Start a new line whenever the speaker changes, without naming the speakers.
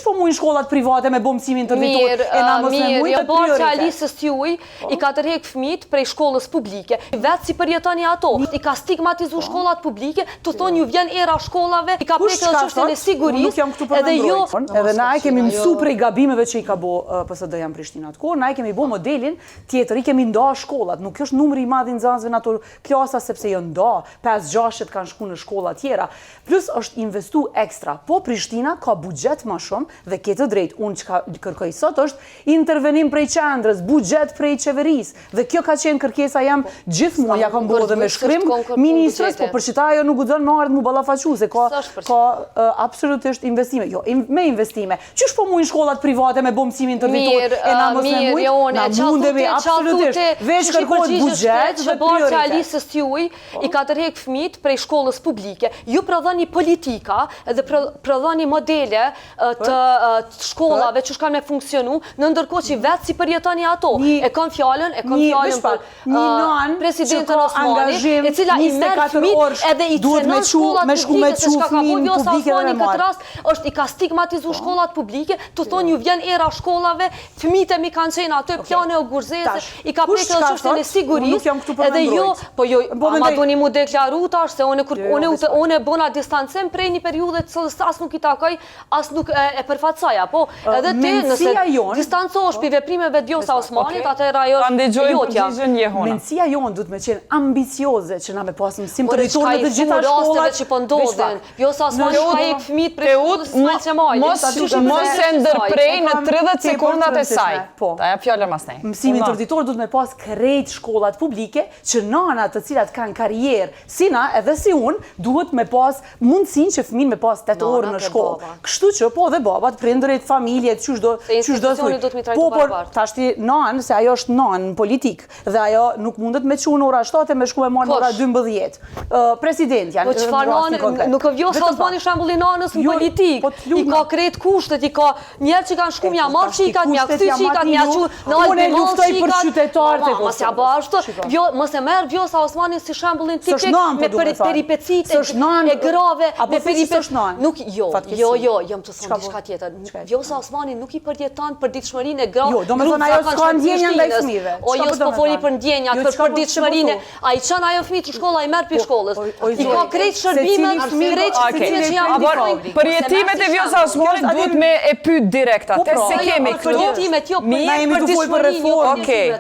po mujnë shkollat private me bo mësimin interditor e na mos me mujnë të
prioritet? Mirë, Alisës t'juj i ka tërhek fëmijët prej shkollës publike. Vetë si përjetoni ato, i ka stigmatizu shkollat publike, të thonë ju vjen era shkollave, i ka prekë dhe çështjen e sigurisë, edhe jo...
Edhe na e kemi mësu prej gabimeve që i ka bo PSD-ja në Prishtinë atë kohë, na e kemi bo modelin tjetër, i kemi nda shkollat, nuk është numri i madh i nxënësve në ato klasa sepse jo nda, 5-6 kanë shku në shkolla tjera, plus është investu ekstra, po Prishtina ka buxhet më shumë dhe këtë drejt, unë që kërkoj sot është intervenim prej qendrës, buxhet prej qeverisë, dhe kjo ka qenë kërkesa jam gjithmonë, ja kam bërë dhe me shkrim ministrës, po për çita ajo nuk guxon më ardh mu ballafaqu se ka absolutisht investime, jo, me investime. Qysh po mujnë shkollat private me bo mësimin interditor e na mos me mujnë, na mundemi absolutisht, veç kërkohet buxhet dhe prioritet.
Alisës t'juj i ka tërhek fëmijët prej shkollës publike. Ju prodhoni politika dhe prodhoni modele të shkollave që shkan me funksionu, në ndërkohë që vetë si përjetoni ato. E kam fjallën për presidentën Osmani, e cila i merë fëmijët edhe i cenon shkollat publike, se shka ka po Vjosa Osmani këtë rast, është i ka stigmatizu shkollat publike, të thonë ju vjen era shkollave, fëmijët e mi kanë qenë ato plane o gurzese, i ka prekë dhe çështjen e sigurisë, edhe jo, po jo, ama do një mu deklaru tash, se one bona distancem prej një periude cëllës as nuk i takoj, as nuk e përfatsaja, po edhe ti nëse distancosh për veprimeve Vjosa Osmanit, atëra jo jotja.
Mendësia jonë du të me qenë ambicioze që na me pasë mësim të rritur në të gjitha shkollat.
Që po ndodhen, Vjosa Osmanit ka e fëmijët prej shkollës së që majtë.
Mos e ndërprej në 30 sekundat e saj. Ta ja fjallër mas nej.
Mësimin interditor du të me pas krejt shkollat publike që nanat të cilat kanë karierë, si na edhe si unë, duhet me pas mundësin që fëmin me pas 8 orë në shkollë. Kështu që po dhe babat, prindërit, familjet, qysh do thuj. Po, por tashti nanë, se ajo është nanë në politikë, dhe ajo nuk mundet me qunë ora 7 me shku me marë në ora 12. Presidentja,
po qëfar nanë, nuk e Vjosa Osmani shembulli nanës në politikë, i ka krejt kushtet, i ka njerë që kanë shku mja marë qikat, mja këty qikat, mja që në albi malë qikat, mas ja ba ashtë, mës e merë Vjosa Osmani si shembullin tipik me peripecit e grave, me peripecit, nuk, jo, jam të thonë diçka tjetër, Vjosa Osmani nuk i përjeton për ditëshmërinë e grave,
do me thonë ajo s'ka ndjenja ndaj fëmijëve.
O jo s'po foli për ndjenja, për ditëshmërinë, a i qënë ajo fëmijë të shkolla i merë për shkollës, i ka krejt shërbimet, krejt shërbimet që jam ndikojnë.
Përjetimet e Vjosa Osmanit duhet me e pyet direkt, atë se kemi këtu.
Përjetimet jo, për ditëshmërinë,